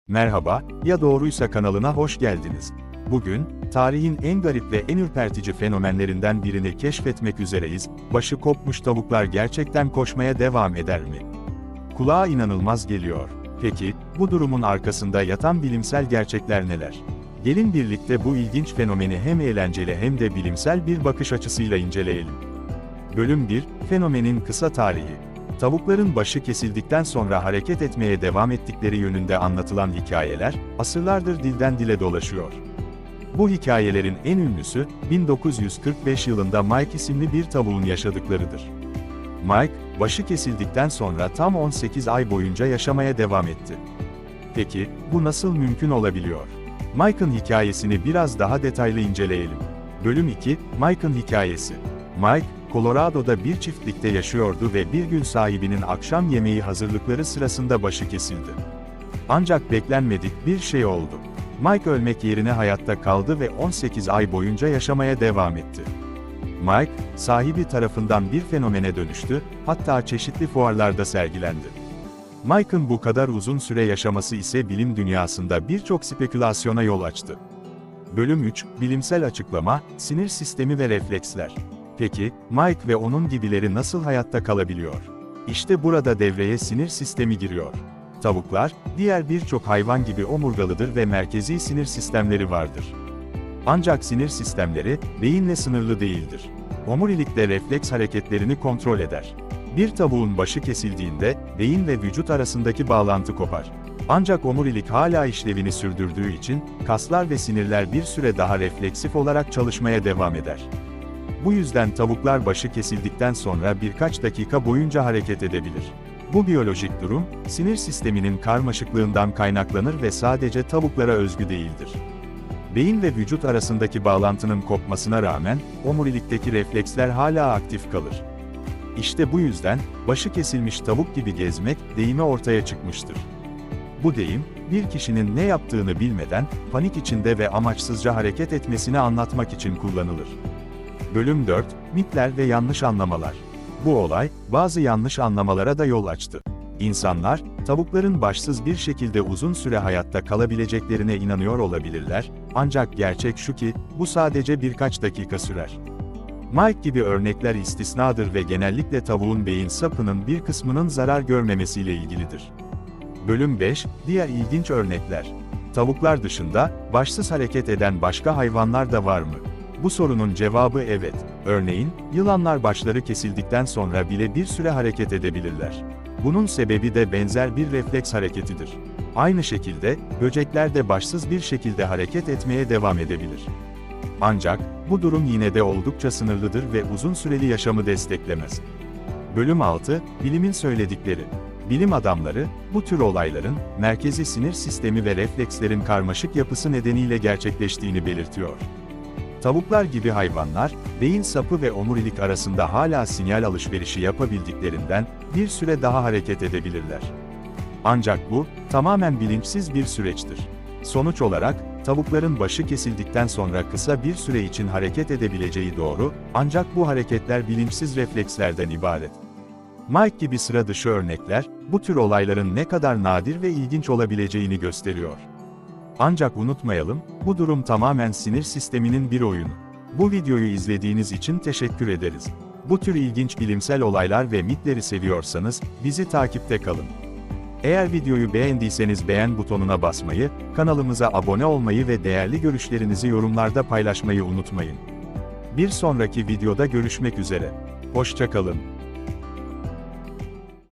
Merhaba, ya doğruysa kanalına hoş geldiniz. Bugün, tarihin en garip ve en ürpertici fenomenlerinden birini keşfetmek üzereyiz. Başı kopmuş tavuklar gerçekten koşmaya devam eder mi? Kulağa inanılmaz geliyor. Peki, bu durumun arkasında yatan bilimsel gerçekler neler? Gelin birlikte bu ilginç fenomeni hem eğlenceli hem de bilimsel bir bakış açısıyla inceleyelim. Bölüm 1, Fenomenin kısa tarihi. Tavukların başı kesildikten sonra hareket etmeye devam ettikleri yönünde anlatılan hikayeler, asırlardır dilden dile dolaşıyor. Bu hikayelerin en ünlüsü, 1945 yılında Mike isimli bir tavuğun yaşadıklarıdır. Mike, başı kesildikten sonra tam 18 ay boyunca yaşamaya devam etti. Peki, bu nasıl mümkün olabiliyor? Mike'ın hikayesini biraz daha detaylı inceleyelim. Bölüm 2, Mike'ın hikayesi. Mike, Colorado'da bir çiftlikte yaşıyordu ve bir gün sahibinin akşam yemeği hazırlıkları sırasında başı kesildi. Ancak beklenmedik bir şey oldu. Mike ölmek yerine hayatta kaldı ve 18 ay boyunca yaşamaya devam etti. Mike, sahibi tarafından bir fenomene dönüştü, hatta çeşitli fuarlarda sergilendi. Mike'ın bu kadar uzun süre yaşaması ise bilim dünyasında birçok spekülasyona yol açtı. Bölüm 3, Bilimsel açıklama, sinir sistemi ve refleksler. Peki, Mike ve onun gibileri nasıl hayatta kalabiliyor? İşte burada devreye sinir sistemi giriyor. Tavuklar, diğer birçok hayvan gibi omurgalıdır ve merkezi sinir sistemleri vardır. Ancak sinir sistemleri, beyinle sınırlı değildir. Omurilik de refleks hareketlerini kontrol eder. Bir tavuğun başı kesildiğinde, beyin ve vücut arasındaki bağlantı kopar. Ancak omurilik hala işlevini sürdürdüğü için, kaslar ve sinirler bir süre daha refleksif olarak çalışmaya devam eder. Bu yüzden tavuklar başı kesildikten sonra birkaç dakika boyunca hareket edebilir. Bu biyolojik durum, sinir sisteminin karmaşıklığından kaynaklanır ve sadece tavuklara özgü değildir. Beyin ve vücut arasındaki bağlantının kopmasına rağmen, omurilikteki refleksler hala aktif kalır. İşte bu yüzden, başı kesilmiş tavuk gibi gezmek, deyimi ortaya çıkmıştır. Bu deyim, bir kişinin ne yaptığını bilmeden, panik içinde ve amaçsızca hareket etmesini anlatmak için kullanılır. Bölüm 4, Mitler ve yanlış anlamalar. Bu olay, bazı yanlış anlamalara da yol açtı. İnsanlar, tavukların başsız bir şekilde uzun süre hayatta kalabileceklerine inanıyor olabilirler, ancak gerçek şu ki, bu sadece birkaç dakika sürer. Mike gibi örnekler istisnadır ve genellikle tavuğun beyin sapının bir kısmının zarar görmemesiyle ilgilidir. Bölüm 5, Diğer ilginç örnekler. Tavuklar dışında, başsız hareket eden başka hayvanlar da var mı? Bu sorunun cevabı evet. Örneğin, yılanlar başları kesildikten sonra bile bir süre hareket edebilirler. Bunun sebebi de benzer bir refleks hareketidir. Aynı şekilde, böcekler de başsız bir şekilde hareket etmeye devam edebilir. Ancak, bu durum yine de oldukça sınırlıdır ve uzun süreli yaşamı desteklemez. Bölüm 6, Bilimin söyledikleri. Bilim adamları, bu tür olayların, merkezi sinir sistemi ve reflekslerin karmaşık yapısı nedeniyle gerçekleştiğini belirtiyor. Tavuklar gibi hayvanlar, beyin sapı ve omurilik arasında hala sinyal alışverişi yapabildiklerinden, bir süre daha hareket edebilirler. Ancak bu, tamamen bilinçsiz bir süreçtir. Sonuç olarak, tavukların başı kesildikten sonra kısa bir süre için hareket edebileceği doğru, ancak bu hareketler bilinçsiz reflekslerden ibaret. Mike gibi sıra dışı örnekler, bu tür olayların ne kadar nadir ve ilginç olabileceğini gösteriyor. Ancak unutmayalım, bu durum tamamen sinir sisteminin bir oyunu. Bu videoyu izlediğiniz için teşekkür ederiz. Bu tür ilginç bilimsel olaylar ve mitleri seviyorsanız, bizi takipte kalın. Eğer videoyu beğendiyseniz beğen butonuna basmayı, kanalımıza abone olmayı ve değerli görüşlerinizi yorumlarda paylaşmayı unutmayın. Bir sonraki videoda görüşmek üzere. Hoşça kalın.